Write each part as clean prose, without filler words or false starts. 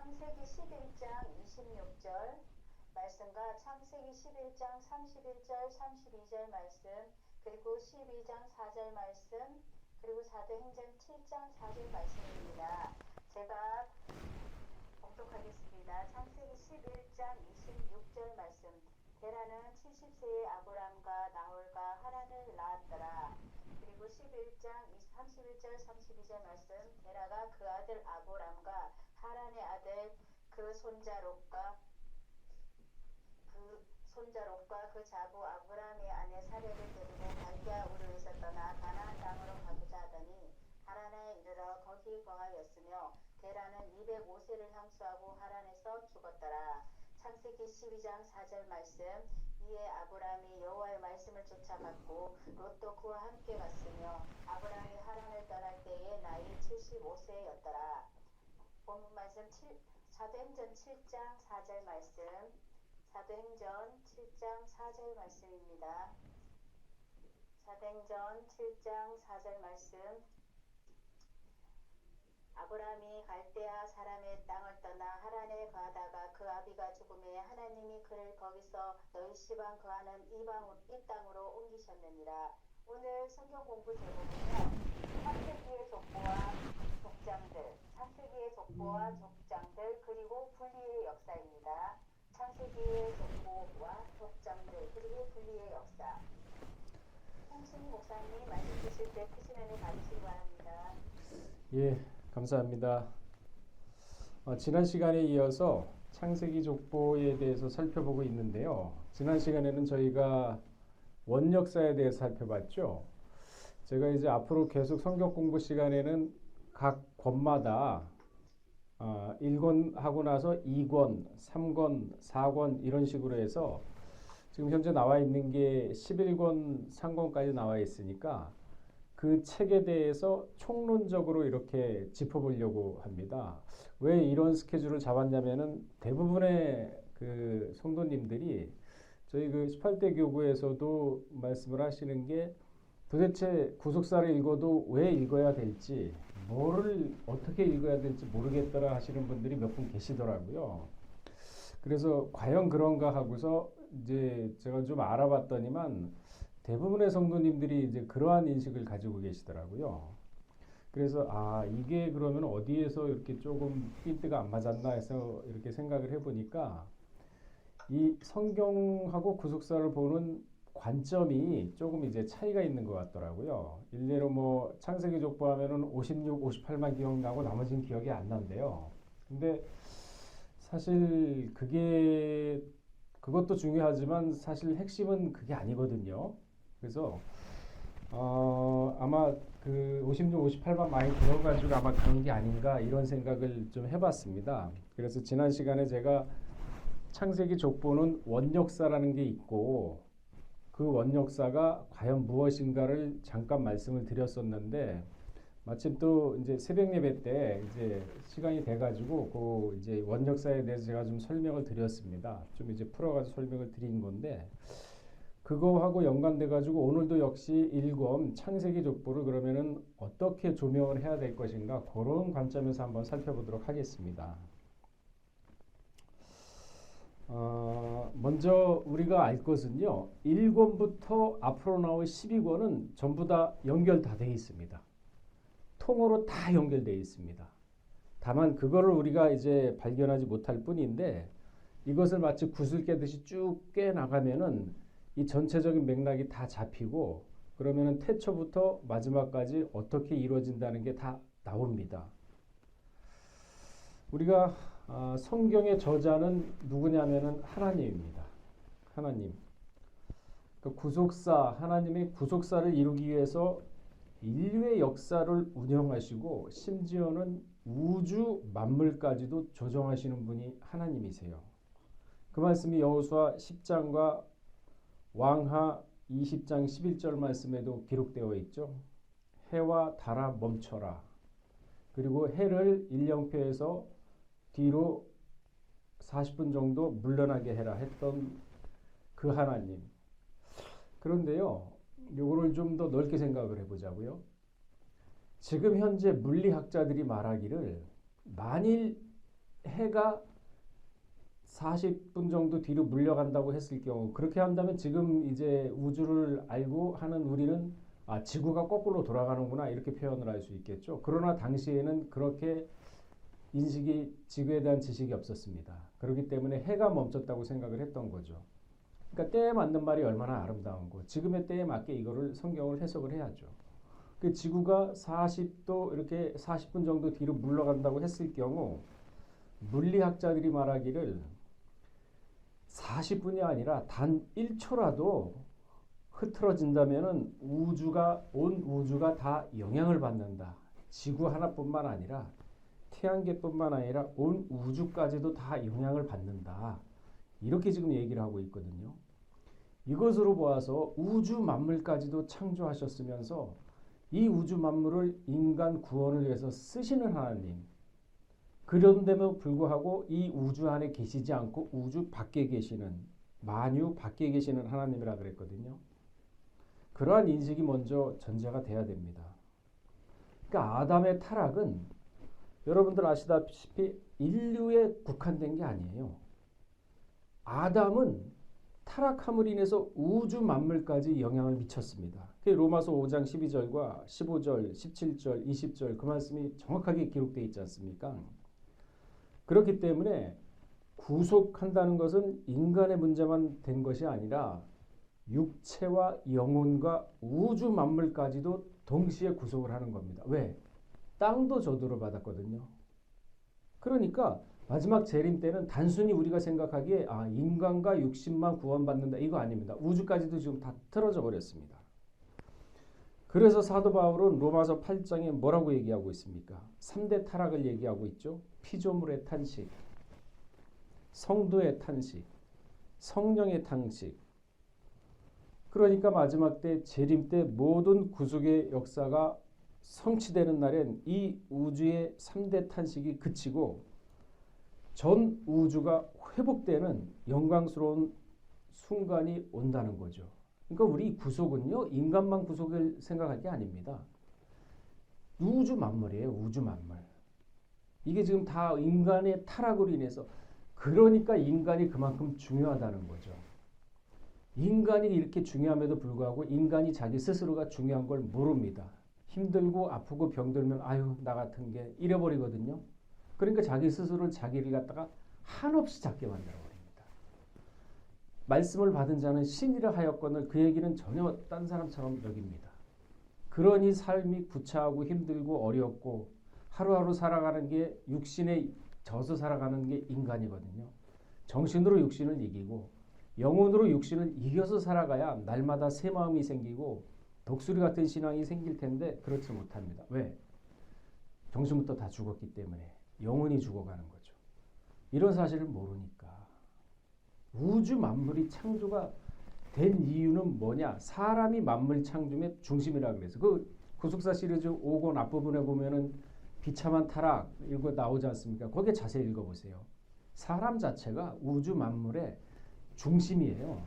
창세기 11장 26절 말씀과 창세기 11장 31절 32절 말씀, 그리고 12장 4절 말씀, 그리고 사도행전 7장 4절 말씀입니다. 제가 봉독하겠습니다. 창세기 11장 26절 말씀. 데라는 70세의 아브람과 나홀과 하란을 낳았더라. 그리고 11장 31절 32절 말씀. 데라가 그 아들 아브람과 하란의 아들 그 손자 롯과 그 자부 아브람의 아내 사례를 데리고 갈대아 우르에서 떠나 가나안 땅으로 가고자 하더니 하란에 이르러 거기 거하였으며 데라는 205세를 향수하고 하란에서 죽었더라. 창세기 12장 4절 말씀. 이에 아브람이 여호와의 말씀을 쫓아갔고 롯도 그와 함께 갔으며 아브람이 하란을 떠날 때에 나이 75세였더라. 본문 말씀 사도행전 7장 4절 말씀. 사도행전 7장 4절 말씀입니다. 사도행전 7장 4절 말씀. 아브람이 갈대아 사람의 땅을 떠나 하란에 거하다가 그 아비가 죽음에 하나님이 그를 거기서 너희 시방 거하는 이 땅으로 옮기셨느니라. 오늘 성경 공부 제목은요, 창세기의 족보와 족장들 그리고 분리의 역사입니다. 창세기의 족보와 족장들 그리고 분리의 역사. 홍승희 목사님이 말씀 주실 때 크신 은혜 받으시기 바랍니다. 예, 감사합니다. 지난 시간에 이어서 창세기 족보에 대해서 살펴보고 있는데요. 지난 시간에는 저희가 원역사에 대해서 살펴봤죠. 제가 이제 앞으로 계속 성경 공부 시간에는 각 권마다 1권 하고 나서 2권, 3권, 4권 이런 식으로 해서 지금 현재 나와 있는 게 11권, 3권까지 나와 있으니까 그 책에 대해서 총론적으로 이렇게 짚어보려고 합니다. 왜 이런 스케줄을 잡았냐면은 대부분의 그 성도님들이 저희 그 18대 교구에서도 말씀을 하시는 게 도대체 구속사를 읽어도 왜 읽어야 될지, 뭐를 어떻게 읽어야 될지 모르겠더라 하시는 분들이 몇 분 계시더라고요. 그래서 과연 그런가 하고서 이제 제가 좀 알아봤더니만 대부분의 성도님들이 이제 그러한 인식을 가지고 계시더라고요. 그래서 이게 그러면 어디에서 이렇게 조금 핀트가 안 맞았나 해서 이렇게 생각을 해보니까 이 성경하고 구속사를 보는 관점이 조금 이제 차이가 있는 것 같더라고요. 일례로 뭐 창세기 족보하면은 56, 58만 기억나고 나머지는 기억이 안 난대요. 근데 사실 그것도 중요하지만 사실 핵심은 그게 아니거든요. 그래서 아마 그 56, 58만 많이 들어가지고 아마 그런 게 아닌가 이런 생각을 좀 해봤습니다. 그래서 지난 시간에 제가 창세기 족보는 원역사라는 게 있고 그 원역사가 과연 무엇인가를 잠깐 말씀을 드렸었는데 마침 또 이제 새벽 예배 때 이제 시간이 돼가지고 그 이제 원역사에 대해서 제가 좀 설명을 드렸습니다. 좀 이제 풀어가지고 설명을 드린 건데 그거하고 연관돼가지고 오늘도 역시 1권 창세기 족보를 그러면은 어떻게 조명을 해야 될 것인가 그런 관점에서 한번 살펴보도록 하겠습니다. 먼저 우리가 알 것은요, 1권부터 앞으로 나올 12권은 전부 다 연결 다 되어 있습니다. 통으로 다 연결되어 있습니다. 다만 그거를 우리가 이제 발견하지 못할 뿐인데 이것을 마치 구슬 깨듯이 쭉 깨 나가면은 이 전체적인 맥락이 다 잡히고 그러면은 태초부터 마지막까지 어떻게 이루어진다는 게 다 나옵니다. 우리가 성경의 저자는 누구냐면은 하나님입니다. 하나님. 그 구속사, 하나님의 구속사를 이루기 위해서 인류의 역사를 운영하시고 심지어는 우주 만물까지도 조정하시는 분이 하나님이세요. 그 말씀이 여호수아 10장과 왕하 20장 11절 말씀에도 기록되어 있죠. 해와 달아 멈춰라. 그리고 해를 일령표에서 뒤로 40분 정도 물러나게 해라 했던 그 하나님. 그런데요, 요거를 좀 더 넓게 생각을 해보자고요. 지금 현재 물리학자들이 말하기를 만일 해가 40분 정도 뒤로 물려간다고 했을 경우, 그렇게 한다면 지금 이제 우주를 알고 하는 우리는 지구가 거꾸로 돌아가는구나 이렇게 표현을 할 수 있겠죠. 그러나 당시에는 그렇게 인식이, 지구에 대한 지식이 없었습니다. 그렇기 때문에 해가 멈췄다고 생각을 했던 거죠. 그러니까 때에 맞는 말이 얼마나 아름다운 거. 지금의 때에 맞게 이거를 성경을 해석을 해야죠. 그 지구가 40도 이렇게 40분 정도 뒤로 물러간다고 했을 경우 물리학자들이 말하기를 40분이 아니라 단 1초라도 흐트러진다면은 온 우주가 다 영향을 받는다. 지구 하나뿐만 아니라 태양계뿐만 아니라 온 우주까지도 다 영향을 받는다. 이렇게 지금 얘기를 하고 있거든요. 이것으로 보아서 우주 만물까지도 창조하셨으면서 이 우주 만물을 인간 구원을 위해서 쓰시는 하나님. 그런데도 불구하고 이 우주 안에 계시지 않고 우주 밖에 계시는, 만유 밖에 계시는 하나님이라 그랬거든요. 그러한 인식이 먼저 전제가 돼야 됩니다. 그러니까 아담의 타락은 여러분들 아시다시피 인류에 국한된 게 아니에요. 아담은 타락함으로 인해서 우주 만물까지 영향을 미쳤습니다. 로마서 5장 12절과 15절, 17절, 20절 그 말씀이 정확하게 기록되어 있지 않습니까? 그렇기 때문에 구속한다는 것은 인간의 문제만 된 것이 아니라 육체와 영혼과 우주 만물까지도 동시에 구속을 하는 겁니다. 왜? 땅도 저주를 받았거든요. 그러니까 마지막 재림 때는 단순히 우리가 생각하기에 인간과 육신만 구원받는다 이거 아닙니다. 우주까지도 지금 다 틀어져 버렸습니다. 그래서 사도 바울은 로마서 8장에 뭐라고 얘기하고 있습니까? 3대 타락을 얘기하고 있죠. 피조물의 탄식, 성도의 탄식, 성령의 탄식. 그러니까 마지막 때 재림 때 모든 구속의 역사가 성취되는 날엔 이 우주의 3대 탄식이 그치고 전 우주가 회복되는 영광스러운 순간이 온다는 거죠. 그러니까 우리 구속은요, 인간만 구속을 생각할 게 아닙니다. 우주 만물이에요, 우주 만물. 이게 지금 다 인간의 타락으로 인해서, 그러니까 인간이 그만큼 중요하다는 거죠. 인간이 이렇게 중요함에도 불구하고 인간이 자기 스스로가 중요한 걸 모릅니다. 힘들고 아프고 병들면 나 같은 게 잃어버리거든요. 그러니까 자기 스스로 자기를 갖다가 한없이 작게 만들어버립니다. 말씀을 받은 자는 신이라 하였거늘 그 얘기는 전혀 딴 사람처럼 여깁니다. 그러니 삶이 구차하고 힘들고 어렵고 하루하루 살아가는 게 육신에 져서 살아가는 게 인간이거든요. 정신으로 육신을 이기고 영혼으로 육신을 이겨서 살아가야 날마다 새 마음이 생기고 독수리 같은 신앙이 생길 텐데 그렇지 못합니다. 왜? 정신부터 다 죽었기 때문에 영혼이 죽어가는 거죠. 이런 사실을 모르니까. 우주 만물이 창조가 된 이유는 뭐냐? 사람이 만물 창조의 중심이라 그래서 그 구속사 시리즈 5권 앞부분에 보면은 비참한 타락 이거 나오지 않습니까? 거기에 자세히 읽어보세요. 사람 자체가 우주 만물의 중심이에요.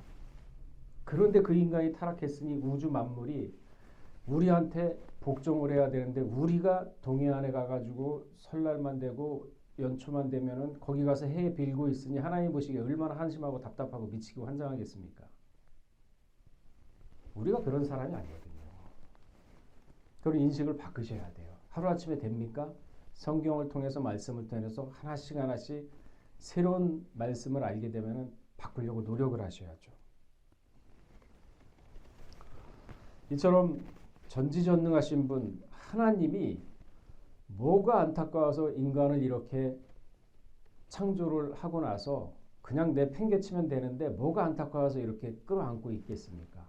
그런데 그 인간이 타락했으니 우주 만물이 우리한테 복종을 해야 되는데 우리가 동해안에 가가지고 설날만 되고 연초만 되면은 거기 가서 해 빌고 있으니 하나님 보시기에 얼마나 한심하고 답답하고 미치고 환장하겠습니까? 우리가 그런 사람이 아니거든요. 그런 인식을 바꾸셔야 돼요. 하루아침에 됩니까? 성경을 통해서 말씀을 통해서 하나씩 하나씩 새로운 말씀을 알게 되면은 바꾸려고 노력을 하셔야죠. 이처럼 전지전능하신 분 하나님이 뭐가 안타까워서 인간을 이렇게 창조를 하고 나서 그냥 내팽개치면 되는데 뭐가 안타까워서 이렇게 끌어안고 있겠습니까?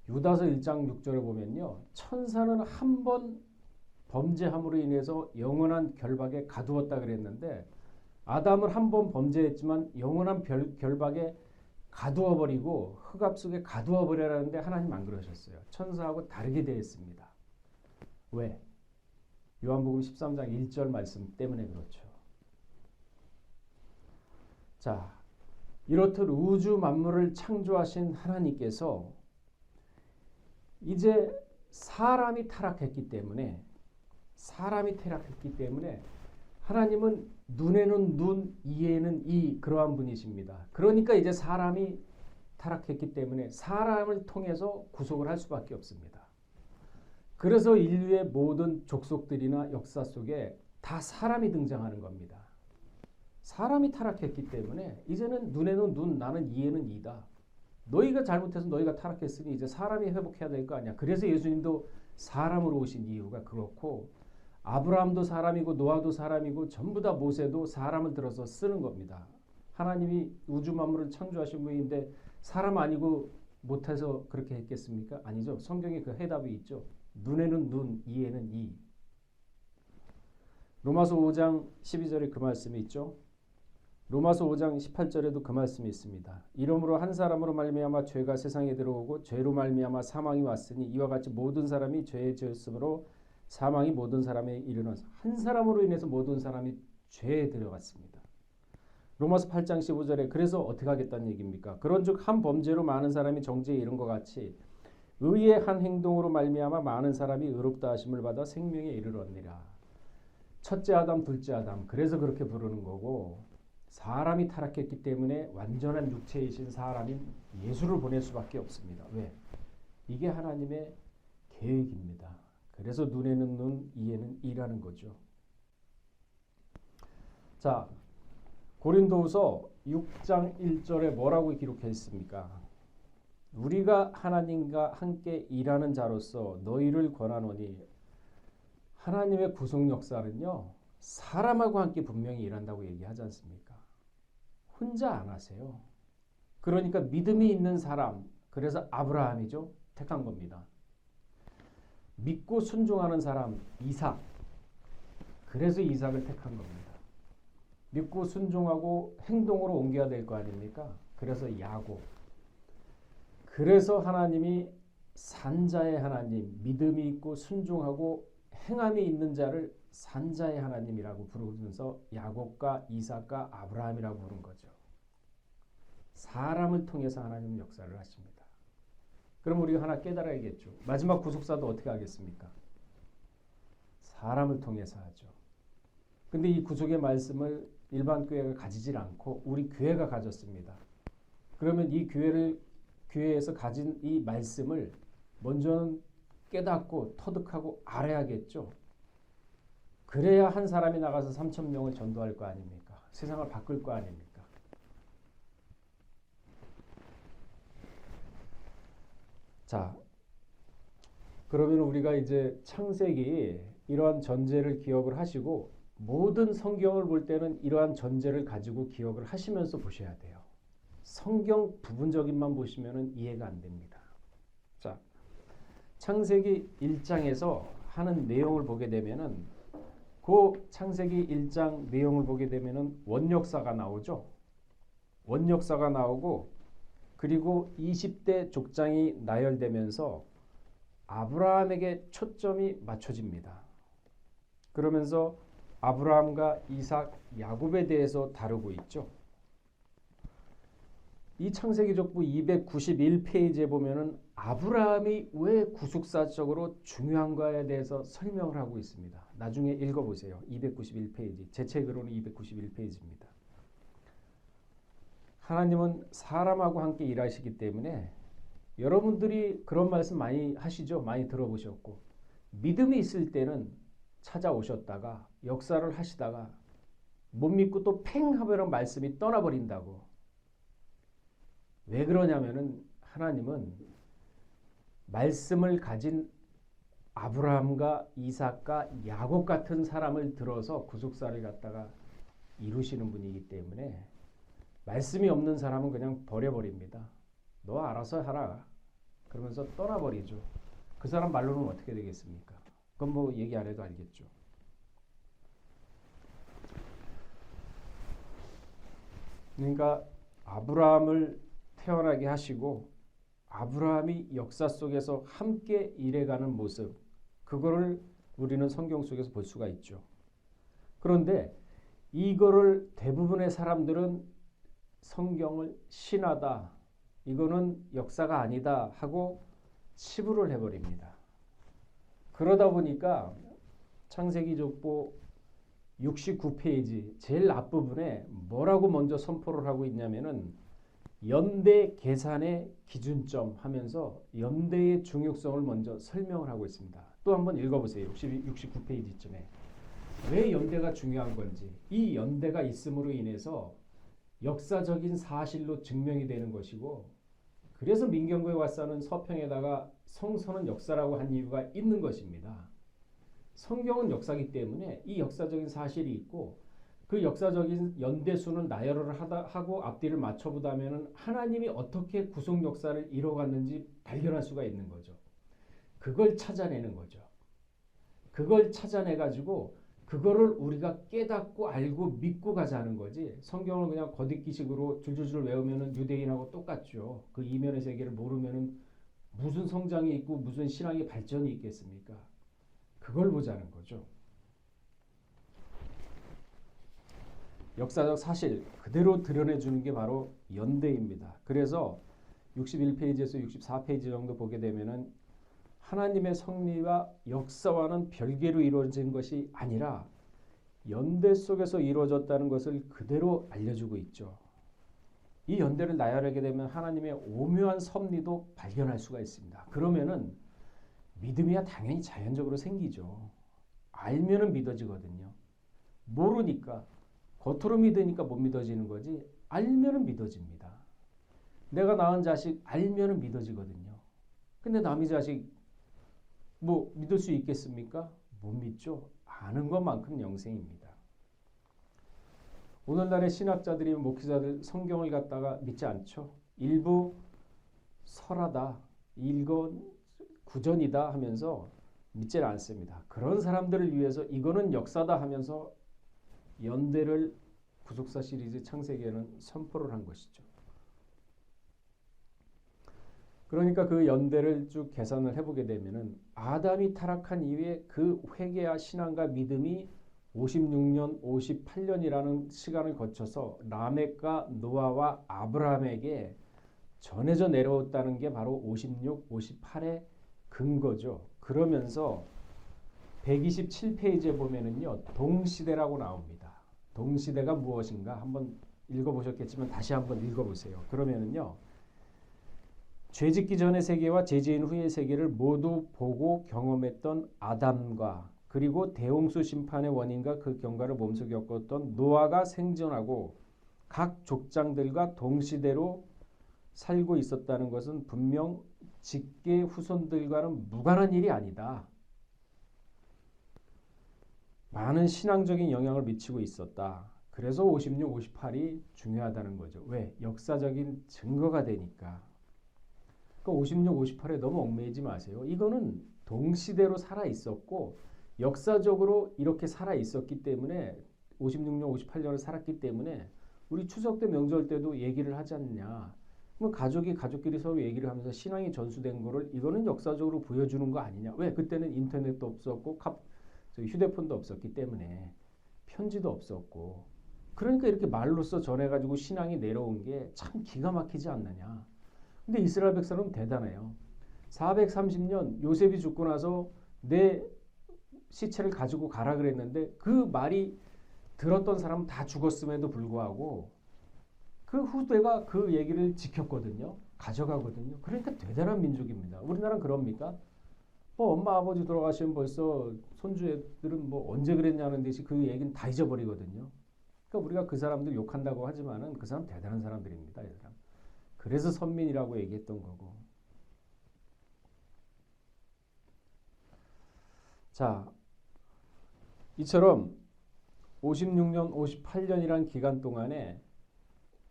유다서 1장 6절에 보면요. 천사는 한 번 범죄함으로 인해서 영원한 결박에 가두었다 그랬는데 아담을 한 번 범죄했지만 영원한 결박에 가두어버리고 흑암 속에 가두어버리라는데 하나님 안 그러셨어요. 천사하고 다르게 되어 있습니다. 왜? 요한복음 13장 1절 말씀 때문에 그렇죠. 자, 이렇듯 우주 만물을 창조하신 하나님께서 이제 사람이 타락했기 때문에 하나님은 눈에는 눈, 이에는 이 그러한 분이십니다. 그러니까 이제 사람이 타락했기 때문에 사람을 통해서 구속을 할 수밖에 없습니다. 그래서 인류의 모든 족속들이나 역사 속에 다 사람이 등장하는 겁니다. 사람이 타락했기 때문에 이제는 눈에는 눈, 나는 이에는 이다. 너희가 잘못해서 너희가 타락했으니 이제 사람이 회복해야 될 거 아니야. 그래서 예수님도 사람으로 오신 이유가 그렇고 아브라함도 사람이고 노아도 사람이고 전부 다 모세도 사람을 들어서 쓰는 겁니다. 하나님이 우주 만물을 창조하신 분인데 사람 아니고 못해서 그렇게 했겠습니까? 아니죠. 성경에 그 해답이 있죠. 눈에는 눈, 이에는 이. 로마서 5장 12절에 그 말씀이 있죠. 로마서 5장 18절에도 그 말씀이 있습니다. 이러므로 한 사람으로 말미암아 죄가 세상에 들어오고 죄로 말미암아 사망이 왔으니 이와 같이 모든 사람이 죄에 지었으므로 사망이 모든 사람에 이르러서 한 사람으로 인해서 모든 사람이 죄에 들어갔습니다. 로마서 8장 15절에 그래서 어떻게 하겠다는 얘기입니까? 그런즉 한 범죄로 많은 사람이 정죄에 이른 것 같이 의의 한 행동으로 말미암아 많은 사람이 의롭다 하심을 받아 생명에 이르렀느니라. 첫째 아담, 둘째 아담. 그래서 그렇게 부르는 거고 사람이 타락했기 때문에 완전한 육체이신 사람인 예수를 보낼 수밖에 없습니다. 왜? 이게 하나님의 계획입니다. 그래서 눈에는 눈, 이에는 이라는 거죠. 자, 고린도후서 6장 1절에 뭐라고 기록해 있습니까? 우리가 하나님과 함께 일하는 자로서 너희를 권하노니 하나님의 구속 역사는요. 사람하고 함께 분명히 일한다고 얘기하지 않습니까? 혼자 안 하세요. 그러니까 믿음이 있는 사람, 그래서 아브라함이죠. 택한 겁니다. 믿고 순종하는 사람, 이삭. 그래서 이삭을 택한 겁니다. 믿고 순종하고 행동으로 옮겨야 될 거 아닙니까? 그래서 야곱. 그래서 하나님이 산자의 하나님, 믿음이 있고 순종하고 행함이 있는 자를 산자의 하나님이라고 부르면서 야곱과 이삭과 아브라함이라고 부른 거죠. 사람을 통해서 하나님은 역사를 하십니다. 그럼 우리가 하나 깨달아야겠죠. 마지막 구속사도 어떻게 하겠습니까? 사람을 통해서 하죠. 근데 이 구속의 말씀을 일반 교회가 가지질 않고 우리 교회가 가졌습니다. 그러면 이 교회에서 가진 이 말씀을 먼저는 깨닫고 터득하고 알아야겠죠. 그래야 한 사람이 나가서 3,000명을 전도할 거 아닙니까? 세상을 바꿀 거 아닙니까? 자, 그러면 우리가 이제 창세기 이러한 전제를 기억을 하시고 모든 성경을 볼 때는 이러한 전제를 가지고 기억을 하시면서 보셔야 돼요. 성경 부분적인만 보시면 이해가 안 됩니다. 자, 창세기 1장에서 하는 내용을 보게 되면은 그 창세기 1장 내용을 보게 되면은 원역사가 나오죠. 원역사가 나오고 그리고 20대 족장이 나열되면서 아브라함에게 초점이 맞춰집니다. 그러면서 아브라함과 이삭, 야곱에 대해서 다루고 있죠. 이 창세기족부 291페이지에 보면은 아브라함이 왜 구속사적으로 중요한가에 대해서 설명을 하고 있습니다. 나중에 읽어보세요. 291페이지. 제 책으로는 291페이지입니다. 하나님은 사람하고 함께 일하시기 때문에 여러분들이 그런 말씀 많이 하시죠. 많이 들어보셨고 믿음이 있을 때는 찾아오셨다가 역사를 하시다가 못 믿고 또 팽 하면 말씀이 떠나버린다고. 왜 그러냐면은 하나님은 말씀을 가진 아브라함과 이삭과 야곱 같은 사람을 들어서 구속사를 갖다가 이루시는 분이기 때문에 말씀이 없는 사람은 그냥 버려버립니다. 너 알아서 하라. 그러면서 떠나버리죠. 그 사람 말로는 어떻게 되겠습니까? 그건 뭐 얘기 안 해도 알겠죠. 그러니까 아브라함을 태어나게 하시고 아브라함이 역사 속에서 함께 일해가는 모습, 그거를 우리는 성경 속에서 볼 수가 있죠. 그런데 이거를 대부분의 사람들은 성경을 신화다, 이거는 역사가 아니다 하고 치부를 해버립니다. 그러다 보니까 창세기 족보 69페이지 제일 앞부분에 뭐라고 먼저 선포를 하고 있냐면은 연대 계산의 기준점 하면서 연대의 중요성을 먼저 설명을 하고 있습니다. 또 한번 읽어보세요. 69페이지쯤에. 왜 연대가 중요한 건지, 이 연대가 있음으로 인해서 역사적인 사실로 증명이 되는 것이고, 그래서 민경구의 왓사는 서평에다가 성서는 역사라고 한 이유가 있는 것입니다. 성경은 역사이기 때문에 이 역사적인 사실이 있고, 그 역사적인 연대수는 나열을 하고 앞뒤를 맞춰보다면 하나님이 어떻게 구속 역사를 이뤄갔는지 발견할 수가 있는 거죠. 그걸 찾아내는 거죠. 그걸 찾아내가지고 그거를 우리가 깨닫고 알고 믿고 가자는 거지, 성경을 그냥 겉읽기식으로 줄줄줄 외우면 유대인하고 똑같죠. 그 이면의 세계를 모르면 무슨 성장이 있고 무슨 신앙의 발전이 있겠습니까? 그걸 보자는 거죠. 역사적 사실 그대로 드러내주는 게 바로 연대입니다. 그래서 61페이지에서 64페이지 정도 보게 되면은 하나님의 섭리와 역사와는 별개로 이루어진 것이 아니라 연대 속에서 이루어졌다는 것을 그대로 알려주고 있죠. 이 연대를 나열하게 되면 하나님의 오묘한 섭리도 발견할 수가 있습니다. 그러면은 믿음이야 당연히 자연적으로 생기죠. 알면은 믿어지거든요. 모르니까, 겉으로 믿으니까 못 믿어지는 거지, 알면은 믿어집니다. 내가 낳은 자식 알면은 믿어지거든요. 근데 남의 자식 뭐 믿을 수 있겠습니까? 못 믿죠. 아는 것만큼 영생입니다. 오늘날의 신학자들이, 목회자들 성경을 갖다가 믿지 않죠. 일부 설하다, 일건 구전이다 하면서 믿지 않습니다. 그런 사람들을 위해서 이거는 역사다 하면서 연대를 구속사 시리즈 창세기에는 선포를 한 것이죠. 그러니까 그 연대를 쭉 계산을 해보게 되면은 아담이 타락한 이후에 그 회개와 신앙과 믿음이 56년, 58년이라는 시간을 거쳐서 라멕과 노아와 아브라함에게 전해져 내려왔다는 게 바로 56, 58의 근거죠. 그러면서 127페이지에 보면은요, 동시대라고 나옵니다. 동시대가 무엇인가 한번 읽어보셨겠지만 다시 한번 읽어보세요. 그러면은요, 죄짓기 전의 세계와 죄지은 후의 세계를 모두 보고 경험했던 아담과, 그리고 대홍수 심판의 원인과 그 경과를 몸소 겪었던 노아가 생존하고 각 족장들과 동시대로 살고 있었다는 것은 분명 직계 후손들과는 무관한 일이 아니다. 많은 신앙적인 영향을 미치고 있었다. 그래서 56, 58이 중요하다는 거죠. 왜? 역사적인 증거가 되니까. 그러니까 56, 58에 너무 얽매이지 마세요. 이거는 동시대로 살아 있었고 역사적으로 이렇게 살아 있었기 때문에, 56년, 58년을 살았기 때문에 우리 추석 때 명절 때도 얘기를 하지 않냐. 뭐 가족끼리 서로 얘기를 하면서 신앙이 전수된 거를 이거는 역사적으로 보여주는 거 아니냐. 왜? 그때는 인터넷도 없었고 휴대폰도 없었기 때문에, 편지도 없었고, 그러니까 이렇게 말로써 전해가지고 신앙이 내려온 게 참 기가 막히지 않느냐. 근데 이스라엘 백성은 대단해요. 430년 요셉이 죽고 나서 내 시체를 가지고 가라 그랬는데 그 말이 들었던 사람은 다 죽었음에도 불구하고 그 후대가 그 얘기를 지켰거든요. 가져가거든요. 그러니까 대단한 민족입니다. 우리나라는 그럽니까? 뭐 엄마 아버지 돌아가시면 벌써 손주 애들은 뭐 언제 그랬냐는 듯이 그 얘기는 다 잊어버리거든요. 그러니까 우리가 그 사람들 욕한다고 하지만은 그 사람 대단한 사람들입니다. 이 사람. 그래서 선민이라고 얘기했던 거고. 자, 이처럼 56년, 58년이라는 기간 동안에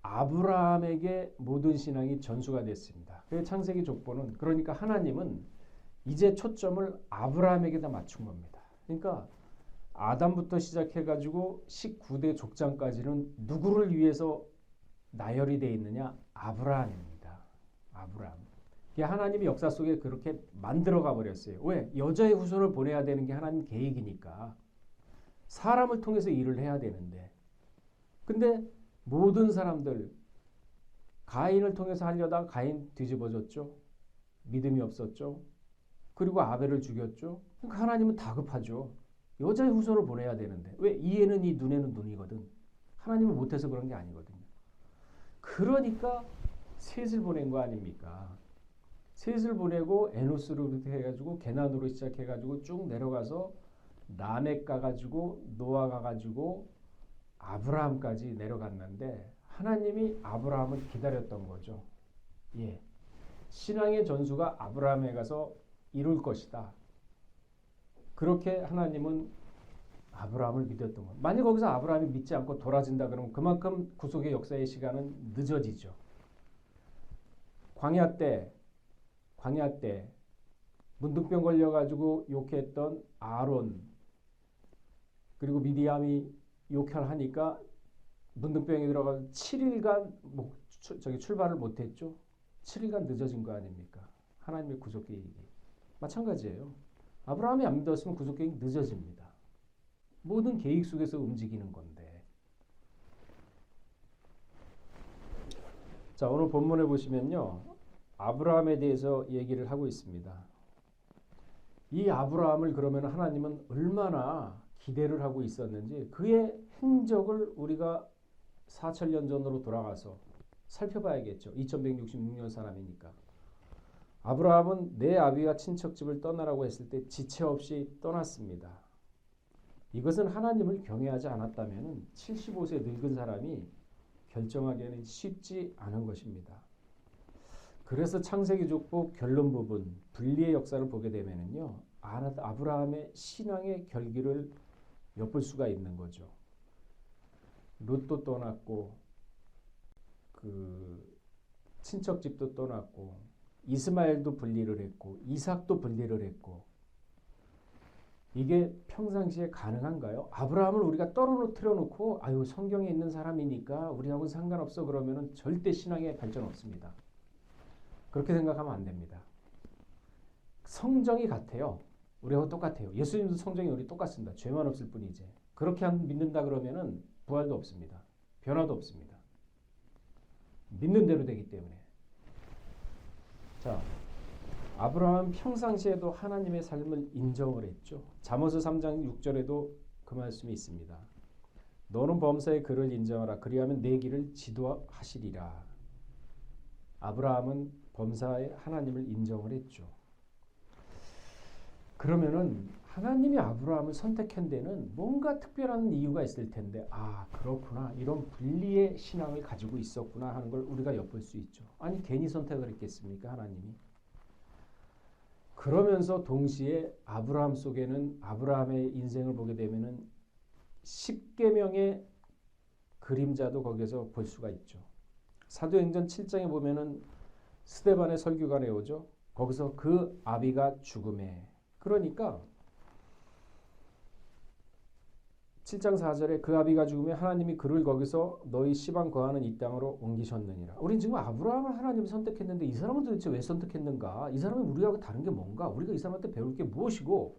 아브라함에게 모든 신앙이 전수가 됐습니다. 그래서 창세기 족보는, 그러니까 하나님은 이제 초점을 아브라함에게다 맞춘 겁니다. 그러니까 아담부터 시작해가지고 19대 족장까지는 누구를 위해서 나열이 되어 있느냐? 아브라함입니다. 아브라함. 하나님이 역사 속에 그렇게 만들어가 버렸어요. 왜? 여자의 후손을 보내야 되는 게 하나님 계획이니까. 사람을 통해서 일을 해야 되는데. 근데 모든 사람들, 가인을 통해서 하려다가 가인 뒤집어졌죠. 믿음이 없었죠. 그리고 아벨을 죽였죠. 그러니까 하나님은 다급하죠. 여자의 후손을 보내야 되는데 왜 이에는 이 눈에는 눈이거든. 하나님은 못해서 그런 게 아니거든요. 그러니까 셋을 보낸 거 아닙니까? 셋을 보내고 에노스로부터 해가지고 게난으로 시작해가지고 쭉 내려가서 라멕 가가지고 노아 가가지고 아브라함까지 내려갔는데 하나님이 아브라함을 기다렸던 거죠. 예, 신앙의 전수가 아브라함에 가서 이룰 것이다. 그렇게 하나님은 아브라함을 믿었던 거예요. 만약 거기서 아브라함이 믿지 않고 돌아진다 그러면 그만큼 구속의 역사의 시간은 늦어지죠. 광야 때 문둥병 걸려가지고 욕했던 아론 그리고 미디암이 욕을 하니까 문둥병에 들어가서 7일간 출발을 못했죠. 7일간 늦어진 거 아닙니까? 하나님의 구속 계획이. 마찬가지예요. 아브라함이 안 믿었으면 구속 계획이 늦어집니다. 모든 계획 속에서 움직이는 건데. 자, 오늘 본문에 보시면요. 아브라함에 대해서 얘기를 하고 있습니다. 이 아브라함을 그러면 하나님은 얼마나 기대를 하고 있었는지 그의 행적을 우리가 4천년 전으로 돌아가서 살펴봐야겠죠. 2166년 사람이니까. 아브라함은 내 아비와 친척집을 떠나라고 했을 때 지체 없이 떠났습니다. 이것은 하나님을 경외하지 않았다면 75세 늙은 사람이 결정하기에는 쉽지 않은 것입니다. 그래서 창세기 족보 결론 부분 분리의 역사를 보게 되면은요. 아브라함의 신앙의 결기를 엿볼 수가 있는 거죠. 롯도 떠났고 그 친척집도 떠났고 이스마엘도 분리를 했고 이삭도 분리를 했고 이게 평상시에 가능한가요? 아브라함을 우리가 떨어뜨려 놓고 아유 성경에 있는 사람이니까 우리하고는 상관없어 그러면은 절대 신앙에 발전 없습니다. 그렇게 생각하면 안 됩니다. 성정이 같아요. 우리하고 똑같아요. 예수님도 성정이 우리 똑같습니다. 죄만 없을 뿐이지. 그렇게 믿는다 그러면은 부활도 없습니다. 변화도 없습니다. 믿는 대로 되기 때문에. 자, 아브라함 평상시에도 하나님의 삶을 인정을 했죠. 잠언서 3장 6절에도 그 말씀이 있습니다. 너는 범사의 그를 인정하라. 그리하면 내 길을 지도하시리라. 아브라함은 범사의 하나님을 인정을 했죠. 그러면은 하나님이 아브라함을 선택한 데는 뭔가 특별한 이유가 있을 텐데 아 그렇구나 이런 분리의 신앙을 가지고 있었구나 하는 걸 우리가 엿볼 수 있죠. 아니 괜히 선택을 했겠습니까 하나님이. 그러면서 동시에 아브라함 속에는 아브라함의 인생을 보게 되면은 10계명의 그림자도 거기서 볼 수가 있죠. 사도행전 7장에 보면은 스데반의 설교가 나오죠. 거기서 그 아비가 죽음에 그러니까 7장 4절에 그 아비가 죽음에 하나님이 그를 거기서 너희 시방 거하는 이 땅으로 옮기셨느니라. 우린 지금 아브라함을 하나님이 선택했는데 이 사람은 도대체 왜 선택했는가? 이 사람이 우리하고 다른 게 뭔가? 우리가 이 사람한테 배울 게 무엇이고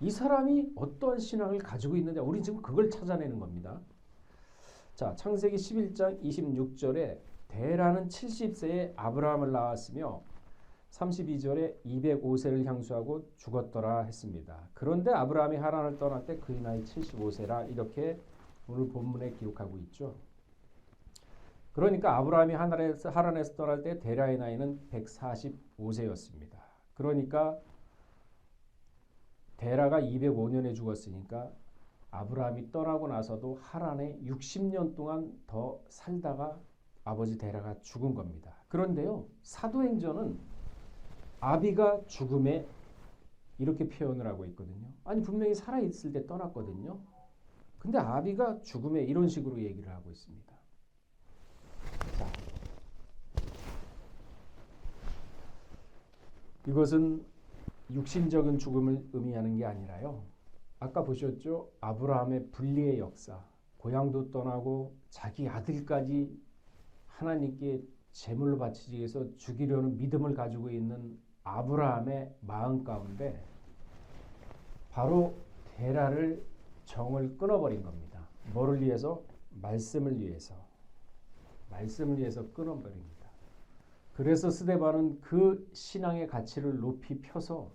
이 사람이 어떠한 신앙을 가지고 있느냐? 우린 지금 그걸 찾아내는 겁니다. 자, 창세기 11장 26절에 데라는 70세에 아브라함을 낳았으며 32절에 205세를 향수하고 죽었더라 했습니다. 그런데 아브라함이 하란을 떠날 때 그의 나이 75세라 이렇게 오늘 본문에 기록하고 있죠. 그러니까 아브라함이 하란에서 떠날 때 데라의 나이는 145세였습니다. 그러니까 데라가 205년에 죽었으니까 아브라함이 떠나고 나서도 하란에 60년 동안 더 살다가 아버지 데라가 죽은 겁니다. 그런데요. 사도행전은 아비가 죽음에 이렇게 표현을 하고 있거든요. 아니 분명히 살아있을 때 떠났거든요. 근데 아비가 죽음에 이런 식으로 얘기를 하고 있습니다. 자, 이것은 육신적인 죽음을 의미하는 게 아니라요. 아까 보셨죠? 아브라함의 분리의 역사. 고향도 떠나고 자기 아들까지 하나님께 제물로 바치기 위해서 죽이려는 믿음을 가지고 있는 아브라함의 마음 가운데 바로 데라를 정을 끊어버린 겁니다. 뭐를 위해서? 말씀을 위해서. 말씀을 위해서 끊어버립니다. 그래서 스데반은 그 신앙의 가치를 높이 펴서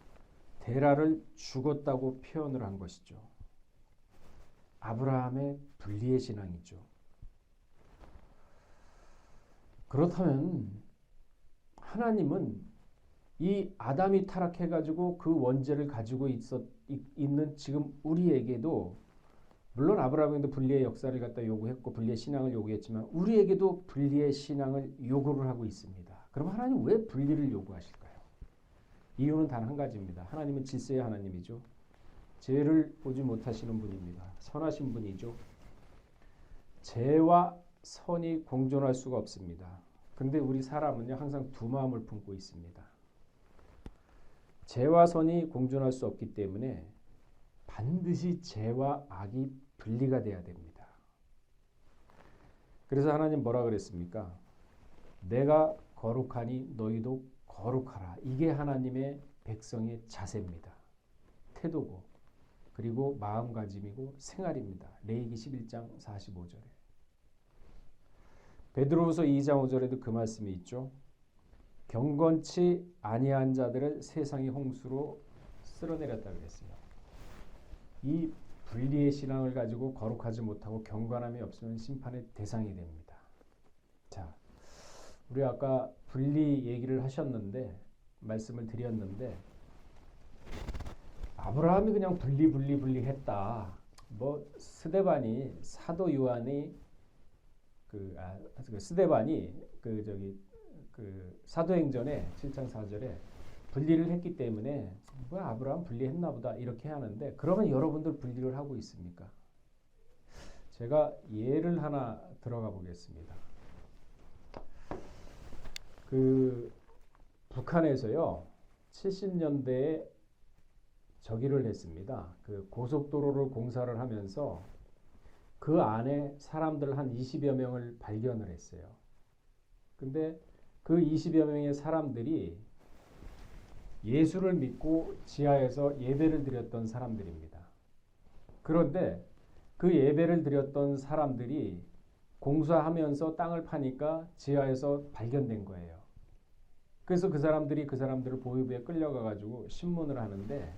데라를 죽었다고 표현을 한 것이죠. 아브라함의 분리의 신앙이죠. 그렇다면 하나님은 이 아담이 타락해가지고 그 원죄를 가지고 있는 지금 우리에게도, 물론 아브라함에게도 분리의 역사를 갖다 요구했고 분리의 신앙을 요구했지만 우리에게도 분리의 신앙을 요구를 하고 있습니다. 그럼 하나님 왜 분리를 요구하실까요? 이유는 단 한 가지입니다. 하나님은 질서의 하나님이죠. 죄를 보지 못하시는 분입니다. 선하신 분이죠. 죄와 선이 공존할 수가 없습니다. 근데 우리 사람은요, 항상 두 마음을 품고 있습니다. 죄와 선이 공존할 수 없기 때문에 반드시 죄와 악이 분리가 돼야 됩니다. 그래서 하나님 뭐라 그랬습니까? 내가 거룩하니 너희도 거룩하라. 이게 하나님의 백성의 자세입니다. 태도고, 그리고 마음가짐이고 생활입니다. 레위기 11장 45절에. 베드로후서 2장 5절에도 그 말씀이 있죠. 경건치 아니한 자들을 세상의 홍수로 쓸어내렸다 그랬어요. 이 분리의 신앙을 가지고 거룩하지 못하고 경건함이 없으면 심판의 대상이 됩니다. 자, 우리 아까 분리 얘기를 하셨는데, 말씀을 드렸는데, 아브라함이 그냥 분리 했다. 뭐 스데반이 사도 요한이 스데반이 사도행전에 7장 4절에 분리를 했기 때문에 뭐 아브라함 분리했나 보다 이렇게 하는데, 그러면 여러분들 분리를 하고 있습니까? 제가 예를 하나 들어가 보겠습니다. 북한에서요 70년대에 저기를 했습니다. 고속도로를 공사를 하면서 그 안에 사람들 한 20여 명을 발견을 했어요. 근데 그 20여 명의 사람들이 예수를 믿고 지하에서 예배를 드렸던 사람들입니다. 그런데 그 예배를 드렸던 사람들이 공사하면서 땅을 파니까 지하에서 발견된 거예요. 그래서 그 사람들을 보위부에 끌려가가지고 신문을 하는데,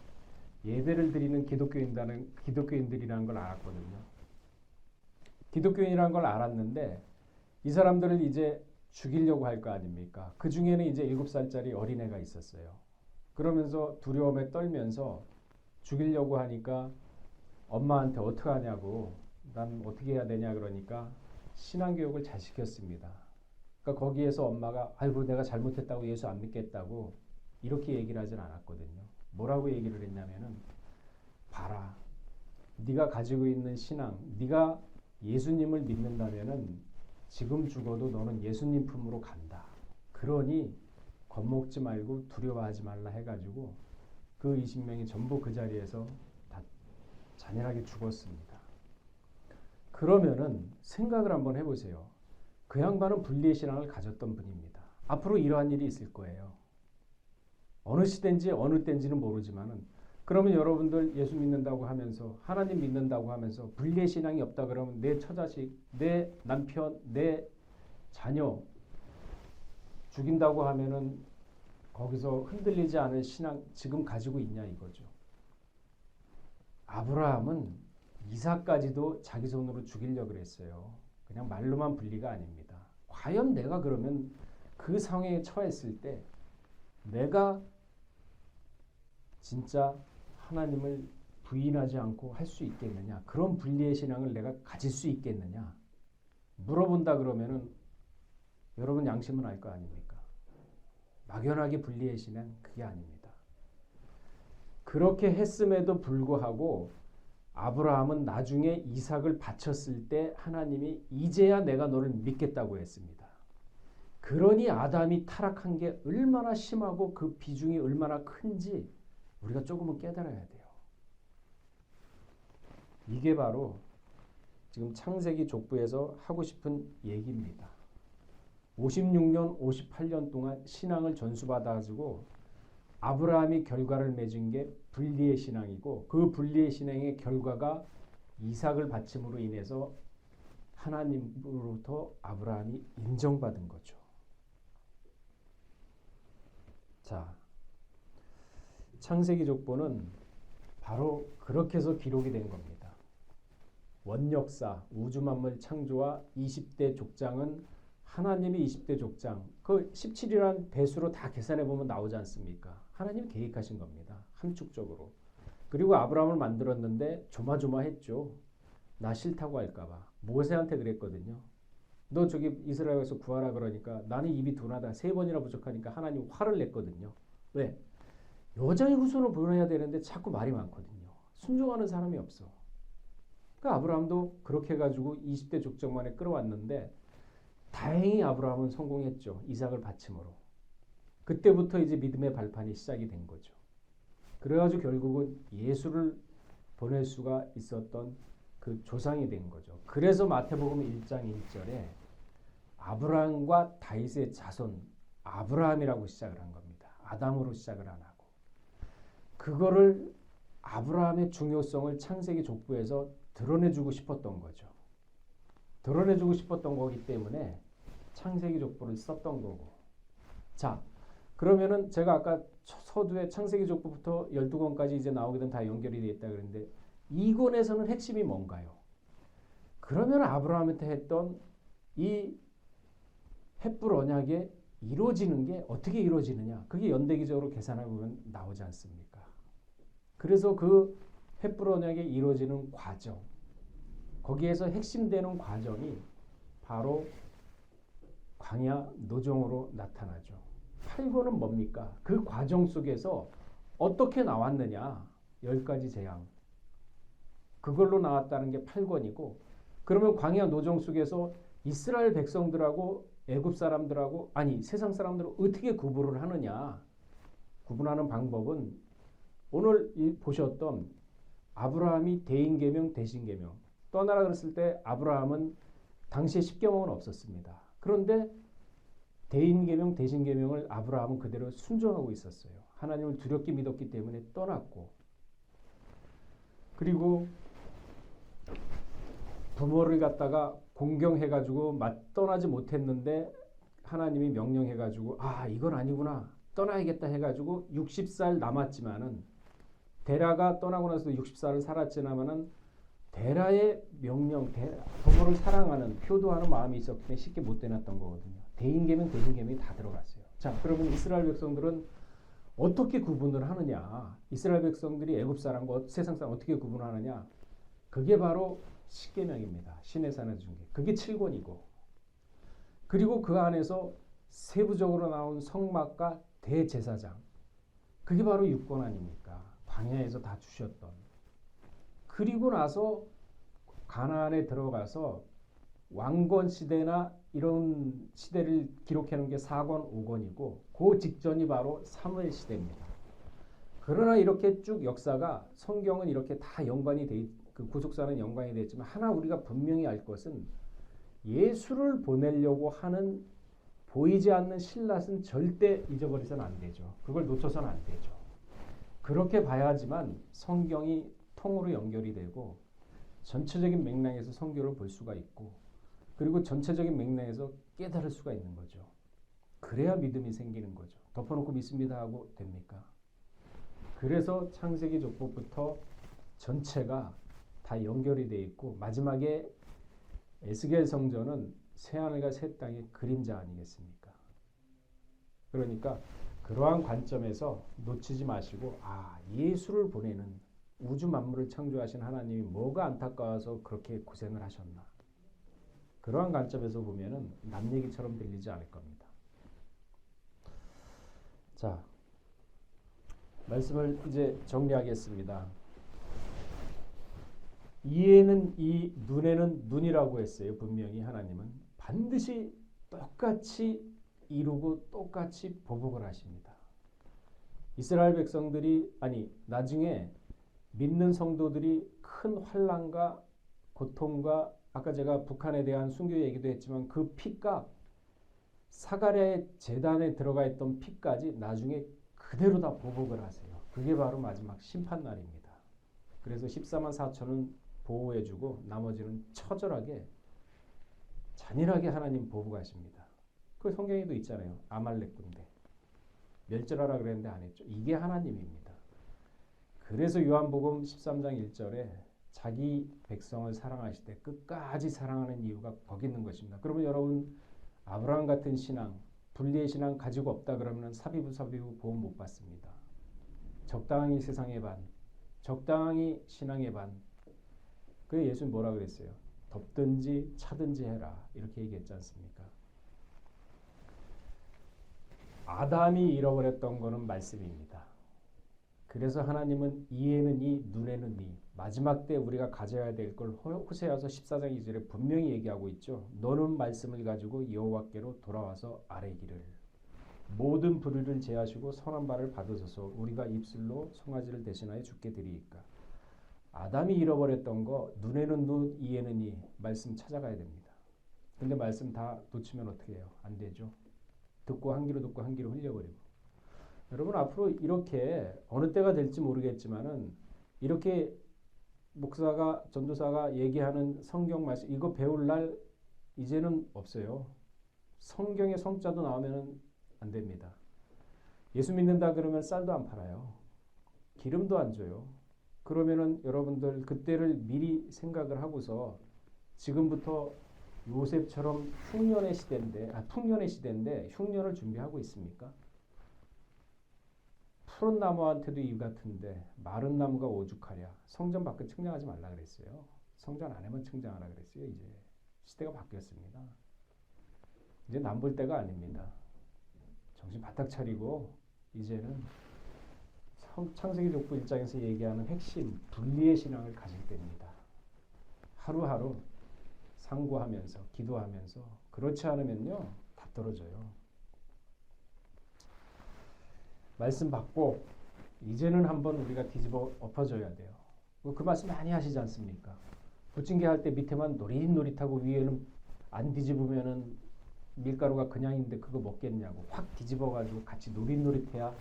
예배를 드리는 기독교인들이라는 걸 알았거든요. 기독교인이라는 걸 알았는데 이 사람들을 이제 죽이려고 할 거 아닙니까? 그 중에는 이제 7살짜리 어린애가 있었어요. 그러면서 두려움에 떨면서 죽이려고 하니까 엄마한테 어떡하냐고, 난 어떻게 해야 되냐 그러니까 신앙교육을 잘 시켰습니다. 그러니까 거기에서 엄마가 아이고 내가 잘못했다고 예수 안 믿겠다고 이렇게 얘기를 하진 않았거든요. 뭐라고 얘기를 했냐면은, 봐라, 네가 가지고 있는 신앙, 네가 예수님을 믿는다면은 지금 죽어도 너는 예수님 품으로 간다. 그러니 겁먹지 말고 두려워하지 말라 해가지고 그 20명이 전부 그 자리에서 다 잔인하게 죽었습니다. 그러면은 생각을 한번 해보세요. 그 양반은 분리의 신앙을 가졌던 분입니다. 앞으로 이러한 일이 있을 거예요. 어느 시대인지 어느 때인지는 모르지만은, 그러면 여러분들 예수 믿는다고 하면서, 하나님 믿는다고 하면서 분리의 신앙이 없다 그러면 내 처자식, 내 남편, 내 자녀 죽인다고 하면은 거기서 흔들리지 않을 신앙 지금 가지고 있냐 이거죠. 아브라함은 이삭까지도 자기 손으로 죽이려고 그랬어요. 그냥 말로만 분리가 아닙니다. 과연 내가 그러면 그 상황에 처했을 때 내가 진짜 하나님을 부인하지 않고 할 수 있겠느냐? 그런 분리의 신앙을 내가 가질 수 있겠느냐? 물어본다 그러면은 여러분 양심은 알 거 아닙니까? 막연하게 분리의 신앙 그게 아닙니다. 그렇게 했음에도 불구하고 아브라함은 나중에 이삭을 바쳤을 때 하나님이 이제야 내가 너를 믿겠다고 했습니다. 그러니 아담이 타락한 게 얼마나 심하고 그 비중이 얼마나 큰지 우리가 조금은 깨달아야 돼요. 이게 바로 지금 창세기 족보에서 하고 싶은 얘기입니다. 56년, 58년 동안 신앙을 전수받아가지고 아브라함이 결과를 맺은 게 분리의 신앙이고, 그 분리의 신앙의 결과가 이삭을 바침으로 인해서 하나님으로부터 아브라함이 인정받은 거죠. 자, 창세기 족보는 바로 그렇게 해서 기록이 된 겁니다. 원역사, 우주만물 창조와 20대 족장은 하나님이 20대 족장, 그 17이라는 배수로 다 계산해 보면 나오지 않습니까? 하나님이 계획하신 겁니다. 함축적으로. 그리고 아브라함을 만들었는데 조마조마했죠. 나 싫다고 할까봐. 모세한테 그랬거든요. 너 저기 이스라엘에서 구하라 그러니까 나는 입이 둔하다. 3번이나 부족하니까 하나님 화를 냈거든요. 왜? 여자의 후손을 보내야 되는데 자꾸 말이 많거든요. 순종하는 사람이 없어. 그러니까 아브라함도 그렇게 해가지고 20대 족장만에 끌어왔는데 다행히 아브라함은 성공했죠. 이삭을 바침으로. 그때부터 이제 믿음의 발판이 시작이 된 거죠. 그래가지고 결국은 예수를 보낼 수가 있었던 그 조상이 된 거죠. 그래서 마태복음 1장 1절에 아브라함과 다윗의 자손, 아브라함이라고 시작을 한 겁니다. 아담으로 시작을 안 하고. 그거를 아브라함의 중요성을 창세기 족보에서 드러내주고 싶었던 거죠. 드러내주고 싶었던 거기 때문에 창세기 족보를 썼던 거고. 자, 그러면은 제가 아까 서두에 창세기 족보부터 12권까지 이제 나오게 되면 다 연결이 되어 있다 그랬는데 이 권에서는 핵심이 뭔가요? 그러면 아브라함한테 했던 이 횃불 언약에 이루어지는 게 어떻게 이루어지느냐? 그게 연대기적으로 계산해 보면 나오지 않습니까? 그래서 그 횃불 언약에 이루어지는 과정, 거기에서 핵심되는 과정이 바로 광야 노정으로 나타나죠. 8권은 뭡니까? 그 과정 속에서 어떻게 나왔느냐? 10가지 재앙. 그걸로 나왔다는 게 8권이고 그러면 광야 노정 속에서 이스라엘 백성들하고 애굽 사람들하고 아니 세상 사람들을 어떻게 구분을 하느냐? 구분하는 방법은 오늘 보셨던 아브라함이 대인계명 대신계명 떠나라 그랬을 때 아브라함은 당시에 십계명은 없었습니다. 그런데 대인계명 대신계명을 아브라함은 그대로 순종하고 있었어요. 하나님을 두렵게 믿었기 때문에 떠났고 그리고 부모를 갖다가 공경해가지고 떠나지 못했는데 하나님이 명령해가지고 아 이건 아니구나 떠나야겠다 해가지고 60살 남았지만은 데라가 떠나고 나서 60살을 살았지만은 데라의 명령, 부모를 사랑하는 효도하는 마음이 있었기 때문에 쉽게 못 되놨던 거거든요. 대인계명, 대신계명이 다 들어갔어요. 자, 그러면 이스라엘 백성들은 어떻게 구분을 하느냐? 이스라엘 백성들이 애굽 사람과 세상 사람 어떻게 구분하느냐? 그게 바로 십계명입니다. 신의 산의 중계. 그게 7권이고 그리고 그 안에서 세부적으로 나온 성막과 대제사장. 그게 바로 6권 아닙니까? 광야에서 다 주셨던. 그리고 나서 가나안에 들어가서 왕권 시대나 이런 시대를 기록해 놓은 게 4권, 5권이고 그 직전이 바로 사무엘 시대입니다. 그러나 이렇게 쭉 역사가 성경은 이렇게 다 연관이 돼 그 구속사는 연관이 되어 있지만 하나 우리가 분명히 알 것은 예수를 보내려고 하는 보이지 않는 신рат은 절대 잊어버리서는 안 되죠. 그걸 놓쳐서는 안 되죠. 그렇게 봐야지만 성경이 통으로 연결이 되고 전체적인 맥락에서 성경을 볼 수가 있고 그리고 전체적인 맥락에서 깨달을 수가 있는 거죠. 그래야 믿음이 생기는 거죠. 덮어놓고 믿습니다 하고 됩니까? 그래서 창세기 족보부터 전체가 다 연결이 되어 있고 마지막에 에스겔 성전은 새하늘과 새 땅의 그림자 아니겠습니까? 그러니까 그러한 관점에서 놓치지 마시고 아 예수를 보내는 우주 만물을 창조하신 하나님이 뭐가 안타까워서 그렇게 고생을 하셨나. 그러한 관점에서 보면은 남 얘기처럼 들리지 않을 겁니다. 자, 말씀을 이제 정리하겠습니다. 이에는 이, 눈에는 눈이라고 했어요. 분명히 하나님은 반드시 똑같이 이루고 똑같이 보복을 하십니다. 이스라엘 백성들이 아니 나중에 믿는 성도들이 큰 환난과 고통과 아까 제가 북한에 대한 순교 얘기도 했지만 그 피값 사가랴의 제단에 들어가 있던 피까지 나중에 그대로 다 보복을 하세요. 그게 바로 마지막 심판날입니다. 그래서 14만 4천은 보호해주고 나머지는 처절하게 잔인하게 하나님 보복하십니다. 그 성경에도 있잖아요. 아말렉 군대 멸절하라 그랬는데 안 했죠. 이게 하나님입니다. 그래서 요한복음 13장 1절에 자기 백성을 사랑하실 때 끝까지 사랑하는 이유가 거기 있는 것입니다. 그러면 여러분 아브라함 같은 신앙, 분리의 신앙 가지고 없다 그러면 사비부 보험 못 받습니다. 적당히 세상의 반, 적당히 신앙의 반. 그게 예수는 뭐라 그랬어요? 덥든지 차든지 해라 이렇게 얘기했지 않습니까? 아담이 잃어버렸던 거는 말씀입니다. 그래서 하나님은 이에는 이, 눈에는 이, 마지막 때 우리가 가져야 될 걸 호세아서 14장 2절에 분명히 얘기하고 있죠. 너는 말씀을 가지고 여호와께로 돌아와서 아뢰기를 모든 불의를 제하시고 선한 바를 받으소서 우리가 입술로 송아지를 대신하여 주께 드리이까. 아담이 잃어버렸던 거 눈에는 눈, 이에는 이 말씀 찾아가야 됩니다. 근데 말씀 다 놓치면 어떻게 해요? 안 되죠. 듣고 한 귀로 듣고 한 귀로 흘려버리고. 여러분 앞으로 이렇게 어느 때가 될지 모르겠지만은 이렇게 목사가 전도사가 얘기하는 성경 말씀 이거 배울 날 이제는 없어요. 성경의 성자도 나오면은 안 됩니다. 예수 믿는다 그러면 쌀도 안 팔아요. 기름도 안 줘요. 그러면은 여러분들 그때를 미리 생각을 하고서 지금부터 요셉처럼 풍년의 시대인데 흉년을 준비하고 있습니까? 푸른 나무한테도 이 같은데 마른 나무가 오죽하랴. 성전 밖에 측량하지 말라 그랬어요. 성전 안에만 측량하라 그랬어요. 이제 시대가 바뀌었습니다. 이제 남볼 때가 아닙니다. 정신 바짝 차리고 이제는 창세기 족보 1장에서 얘기하는 핵심 분리의 신앙을 가질 때입니다. 하루하루 상고하면서 기도하면서 그렇지 않으면요 다 떨어져요. 말씀 받고 이제는 한번 우리가 뒤집어 엎어줘야 돼요. 그 말씀 많이 하시지 않습니까? 부침개 할 때 밑에만 노릿노릿하고 위에는 안 뒤집으면은 밀가루가 그냥인데 그거 먹겠냐고 확 뒤집어가지고 같이 노릿노릿해야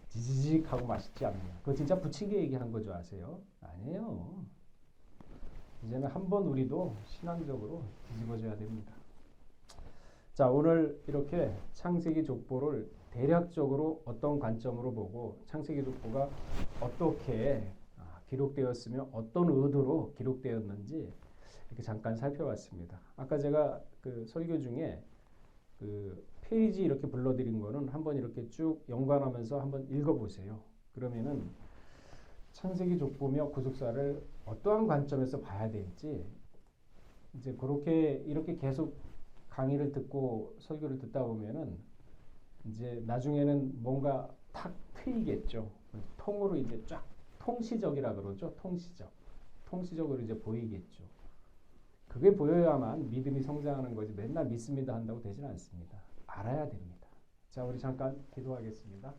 지지직하고 맛있지 않느냐. 그거 진짜 부침개 얘기하는 거죠 아세요? 아니에요. 이제는 한번 우리도 신앙적으로 뒤집어져야 됩니다. 자, 오늘 이렇게 창세기 족보를 대략적으로 어떤 관점으로 보고 창세기 족보가 어떻게 기록되었으며 어떤 의도로 기록되었는지 이렇게 잠깐 살펴봤습니다. 아까 제가 그 설교 중에 그 페이지 이렇게 불러드린 거는 한번 이렇게 쭉 연관하면서 한번 읽어보세요. 그러면은 창세기 족보며 구속사를 어떠한 관점에서 봐야 될지 이제 그렇게 이렇게 계속 강의를 듣고 설교를 듣다 보면은 이제 나중에는 뭔가 탁 트이겠죠. 통으로 이제 쫙 통시적이라 그러죠. 통시적으로 이제 보이겠죠. 그게 보여야만 믿음이 성장하는 거지 맨날 믿습니다 한다고 되지는 않습니다. 알아야 됩니다. 자, 우리 잠깐 기도하겠습니다.